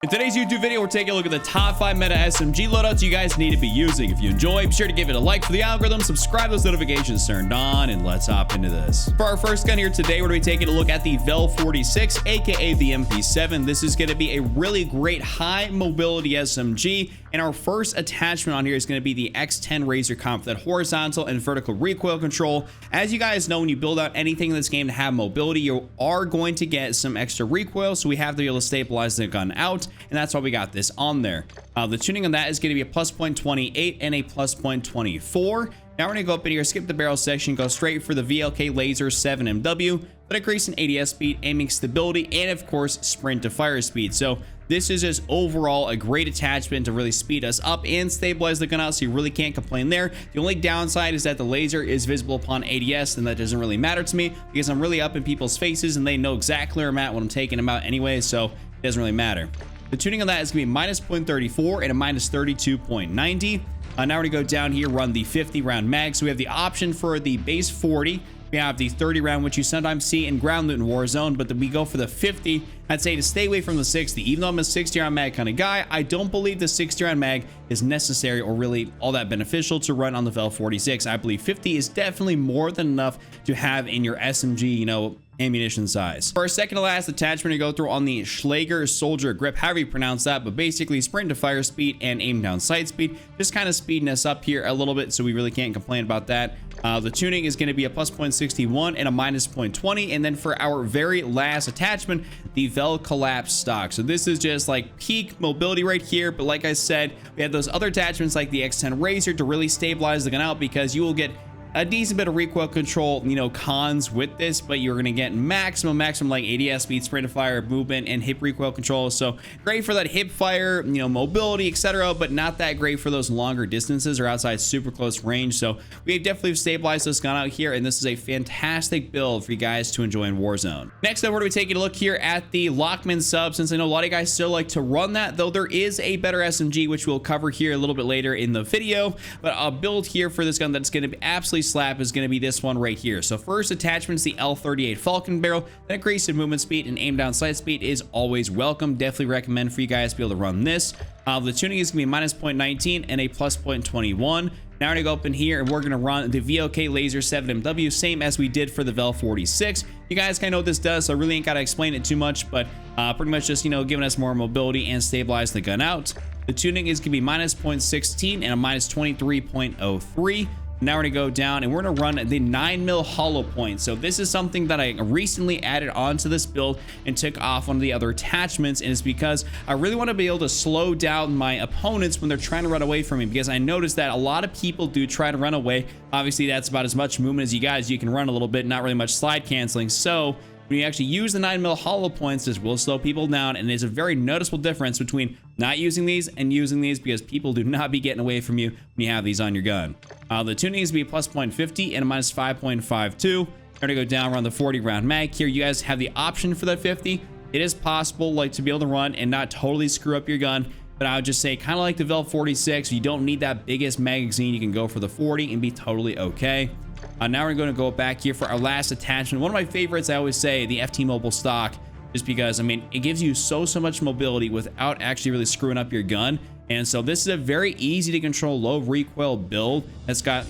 In today's YouTube video, we're taking a look at the top 5 meta SMG loadouts you guys need to be using. If you enjoy, be sure to give it a like for the algorithm, subscribe, those notifications turned on, and let's hop into this. For our first gun here today, we're going to be taking a look at the VEL-46, aka the MP7. This is going to be a really great high mobility SMG, and our first attachment on here is going to be the X10 Razor Comp for that horizontal and vertical recoil control. As you guys know, when you build out anything in this game to have mobility, you are going to get some extra recoil, so we have to be able to stabilize the gun out, and that's why we got this on there. The tuning on that is going to be a plus 0.28 and a plus 0.24. Now we're going to go up in here, skip the barrel section, go straight for the VLK Laser 7MW, but increase in ADS speed, aiming stability, and of course sprint to fire speed. So this is just overall a great attachment to really speed us up and stabilize the gun out, so you really can't complain there. The only downside is that the laser is visible upon ADS, and that doesn't really matter to me because I'm really up in people's faces and they know exactly where I'm at when I'm taking them out anyway, so it doesn't really matter. The tuning on that is going to be minus 0.34 and a minus 32.90. Now we're going to go down here, run the 50 round mag. So we have the option for the base 40. We have the 30 round, which you sometimes see in ground loot in Warzone, but then we go for the 50. I'd say to stay away from the 60. Even though I'm a 60 round mag kind of guy, I don't believe the 60 round mag is necessary or really all that beneficial to run on the VEL-46. I believe 50 is definitely more than enough to have in your SMG, ammunition size. For our second to last attachment to go through on the Schlager Soldier Grip, however you pronounce that, but basically sprint to fire speed and aim down sight speed, just kind of speeding us up here a little bit, so we really can't complain about that. The tuning is going to be a plus 0.61 and a minus 0.20, and then for our very last attachment, the VEL Collapse Stock. So this is just like peak mobility right here, but like I said, we have those other attachments like the X10 Razor to really stabilize the gun out, because you will get a decent bit of recoil control, cons with this, but you're going to get maximum like ADS speed, sprint to fire, movement, and hip recoil control. So great for that hip fire, mobility, etc., but not that great for those longer distances or outside super close range. So we have definitely stabilized this gun out here, and this is a fantastic build for you guys to enjoy in Warzone. Next up, we're going to be taking a look here at the Lachmann sub, since I know a lot of you guys still like to run that, though there is a better SMG, which we'll cover here a little bit later in the video. But a build here for this gun that's going to be absolutely slap is going to be this one right here. So first attachment is the L38 Falcon barrel. That increase in movement speed and aim down sight speed is always welcome. Definitely recommend for you guys to be able to run this. The tuning is going to be minus 0.19 and a plus 0.21. Now we're going to go up in here and we're going to run the VLK Laser 7MW, same as we did for the VEL-46. You guys kind of know what this does, so I really ain't got to explain it too much, but pretty much just, giving us more mobility and stabilize the gun out. The tuning is going to be minus 0.16 and a minus 23.03. Now we're going to go down and we're going to run the 9mm hollow point. So this is something that I recently added onto this build and took off one of the other attachments, and it's because I really want to be able to slow down my opponents when they're trying to run away from me, because I noticed that a lot of people do try to run away. Obviously that's about as much movement as you can run a little bit, not really much slide canceling. So when you actually use the 9mm hollow points, this will slow people down, and there's a very noticeable difference between not using these and using these, because people do not be getting away from you when you have these on your gun. The tuning is to be plus 0.50 and a minus 5.52. We're gonna go down around the 40 round mag here. You guys have the option for that 50. It is possible to be able to run and not totally screw up your gun, but I would just say kind of like the VEL-46, you don't need that biggest magazine. You can go for the 40 and be totally okay. Now we're going to go back here for our last attachment. One of my favorites, I always say, the FT Mobile Stock, just because, it gives you so much mobility without actually really screwing up your gun. And so this is a very easy to control low recoil build that's got,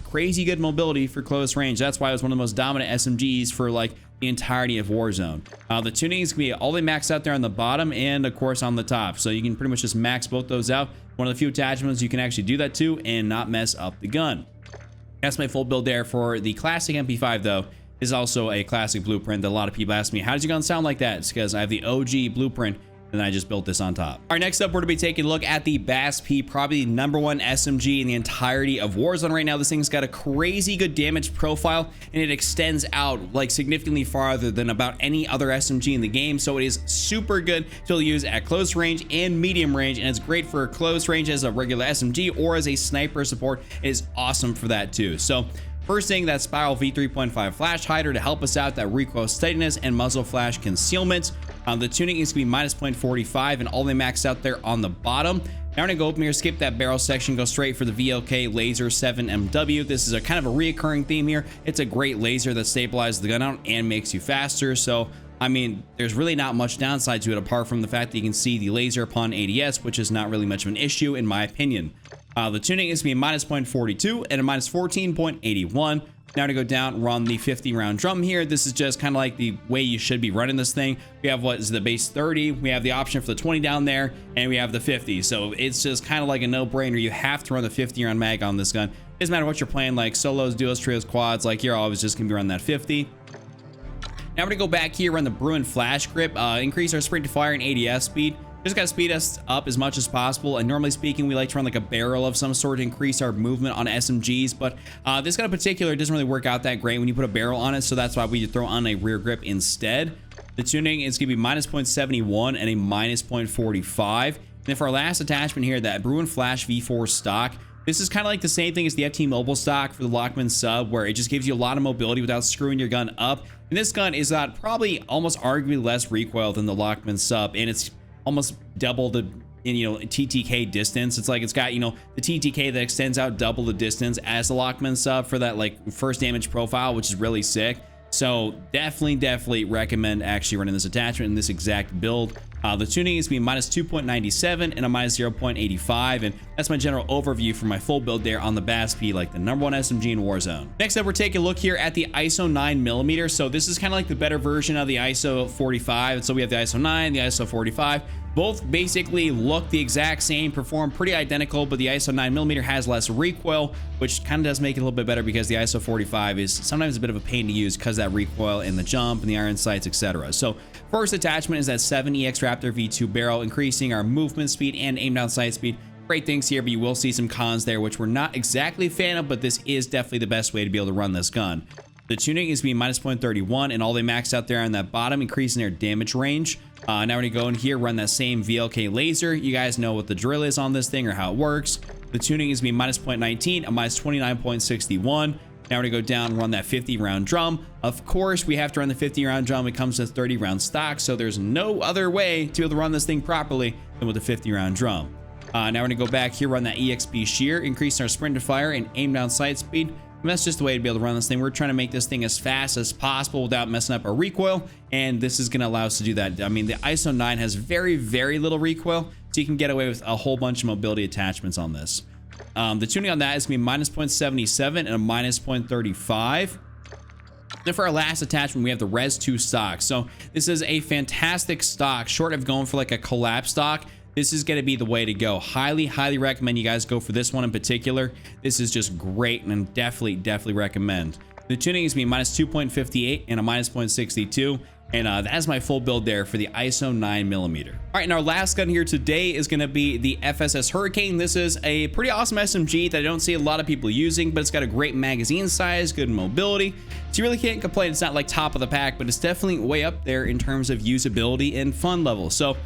crazy good mobility for close range. That's why it was one of the most dominant SMGs for the entirety of Warzone. The tuning is going to be all the way maxed out there on the bottom and of course on the top. So you can pretty much just max both those out. One of the few attachments you can actually do that to and not mess up the gun. That's my full build there. For the classic MP5 though, is also a classic blueprint that a lot of people ask me, how does your gun sound like that? It's because I have the OG blueprint and I just built this on top. All right, next up, we're gonna be taking a look at the BAS-P, probably the #1 SMG in the entirety of Warzone right now. This thing's got a crazy good damage profile, and it extends out significantly farther than about any other SMG in the game. So it is super good to use at close range and medium range, and it's great for close range as a regular SMG or as a sniper support. It is awesome for that too. So first thing, that Spiral V3.5 flash hider to help us out, that recoil steadiness and muzzle flash concealment. The tuning is going to be minus 0.45 and all they maxed out there on the bottom. Now we're gonna go up here, skip that barrel section, go straight for the VLK Laser 7MW. This is a kind of a reoccurring theme here. It's a great laser that stabilizes the gun out and makes you faster. So I mean, there's really not much downside to it apart from the fact that you can see the laser upon ADS, which is not really much of an issue in my opinion. The tuning is going to be a -0.42 and a -14.81. Now to go down, run the 50 round drum here. This is just kind of like the way you should be running this thing. We have what is the base 30. We have the option for the 20 down there, and we have the 50. So it's just kind of like a no-brainer. You have to run the 50 round mag on this gun. Doesn't matter what you're playing, like solos, duos, trios, quads. Like you're always just gonna be running that 50. Now we're gonna go back here, run the Bruin flash grip, increase our sprint to fire and ADS speed. Just gotta speed us up as much as possible. And normally speaking, we like to run like a barrel of some sort to increase our movement on SMGs. But this gun in particular doesn't really work out that great when you put a barrel on it. So that's why we throw on a rear grip instead. The tuning is gonna be -0.71 and a -0.45. And then for our last attachment here, that Bruin Flash V4 stock. This is kind of like the same thing as the FT Mobile stock for the Lachmann sub, where it just gives you a lot of mobility without screwing your gun up. And this gun is probably almost arguably less recoil than the Lachmann sub, and it's almost double the TTK distance. It's like it's got the TTK that extends out double the distance as the Lachmann sub for that like first damage profile, which is really sick. So definitely recommend actually running this attachment in this exact build. The tuning is being -2.97 and a -0.85, and that's my general overview for my full build there on the BAS-P, like the #1 SMG in Warzone. Next up, we're taking a look here at the ISO 9mm. So this is kind of like the better version of the ISO 45. So we have the ISO 9, the ISO 45. Both basically look the exact same, perform pretty identical, but the ISO 9mm has less recoil, which kind of does make it a little bit better because the ISO 45 is sometimes a bit of a pain to use because that recoil and the jump and the iron sights, etc. So first attachment is that 7EX Raptor V2 barrel, increasing our movement speed and aim down sight speed. Great things here, but you will see some cons there, which we're not exactly a fan of, but this is definitely the best way to be able to run this gun. The tuning is being -0.31, and all they maxed out there on that bottom, increasing their damage range. Now we're gonna go in here, run that same VLK laser. You guys know what the drill is on this thing or how it works. The tuning is being -0.19, a -29.61. Now we're gonna go down and run that 50 round drum. Of course, we have to run the 50 round drum. It comes with 30 round stock, so there's no other way to be able to run this thing properly than with a 50 round drum. Now we're gonna go back here, run that EXP shear, increase our sprint to fire and aim down sight speed. And that's just the way to be able to run this thing. We're trying to make this thing as fast as possible without messing up our recoil, and this is going to allow us to do that. I mean, the ISO 9 has very little recoil, so you can get away with a whole bunch of mobility attachments on this. The tuning on that is going to be -0.77 and a -0.35. Then for our last attachment, we have the Res 2 stock. So this is a fantastic stock. Short of going for like a collapse stock, this is going to be the way to go. Highly recommend you guys go for this one in particular. This is just great, and definitely recommend. The tuning is going to be -2.58 and a -0.62. And that's my full build there for the ISO 9mm. All right, and our last gun here today is going to be the FSS Hurricane. This is a pretty awesome SMG that I don't see a lot of people using, but it's got a great magazine size, good mobility. So you really can't complain. It's not like top of the pack, but it's definitely way up there in terms of usability and fun level. So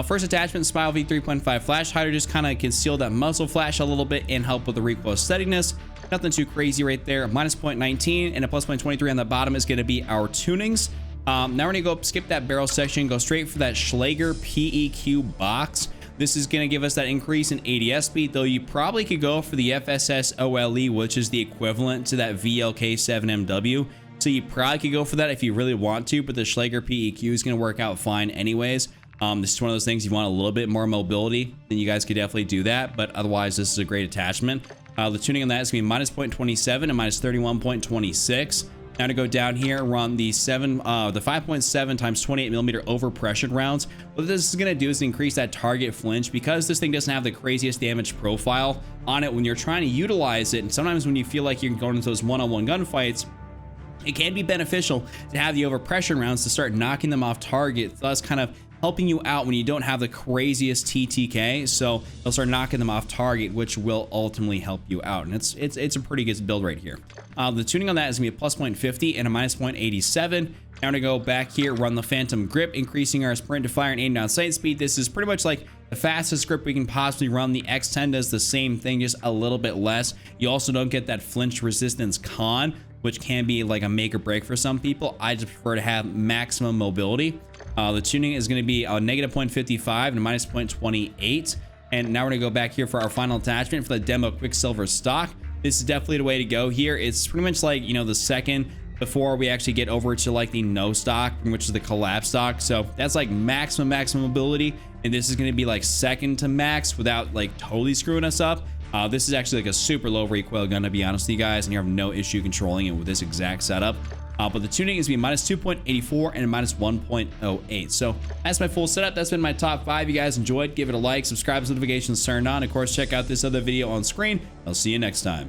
first attachment, Smile V3.5 flash hider, just kind of conceal that muzzle flash a little bit and help with the recoil steadiness. Nothing too crazy right there. -0.19 and a +0.23 on the bottom is going to be our tunings. Now we're gonna go skip that barrel section, go straight for that Schlager PEQ box. This is gonna give us that increase in ADS speed, though you probably could go for the FSS OLE, which is the equivalent to that VLK 7MW. So you probably could go for that if you really want to, but the Schlager PEQ is gonna work out fine anyways. This is one of those things, you want a little bit more mobility, then you guys could definitely do that, but otherwise this is a great attachment. The tuning on that is gonna be -0.27 and -31.26. Now to go down here, run the 5.7 times 28mm overpressured rounds. What this is going to do is increase that target flinch, because this thing doesn't have the craziest damage profile on it when you're trying to utilize it. And sometimes when you feel like you're going into those one-on-one gunfights, it can be beneficial to have the overpressured rounds to start knocking them off target, thus kind of helping you out when you don't have the craziest TTK. So they'll start knocking them off target, which will ultimately help you out. And it's a pretty good build right here. The tuning on that is gonna be a +0.50 and a -0.87. Now we're gonna go back here, run the Phantom grip, increasing our sprint to fire and aim down sight speed. This is pretty much like the fastest grip we can possibly run. The X10 does the same thing, just a little bit less. You also don't get that flinch resistance con, which can be like a make or break for some people. I just prefer to have maximum mobility. The tuning is going to be a -0.55 and a -0.28. And now we're going to go back here for our final attachment for the Demo Quicksilver stock. This is definitely the way to go here. It's pretty much like, the second before we actually get over to like the no stock, which is the collapse stock. So that's like maximum mobility, and this is going to be like second to max without like totally screwing us up. This is actually like a super low recoil gun, to be honest with you guys, and you have no issue controlling it with this exact setup. But the tuning is be minus 2.84 and minus 1.08. So that's my full setup. That's been my top 5. You guys enjoyed, give it a like, subscribe, notifications turned on. Of course, check out this other video on screen. I'll see you next time.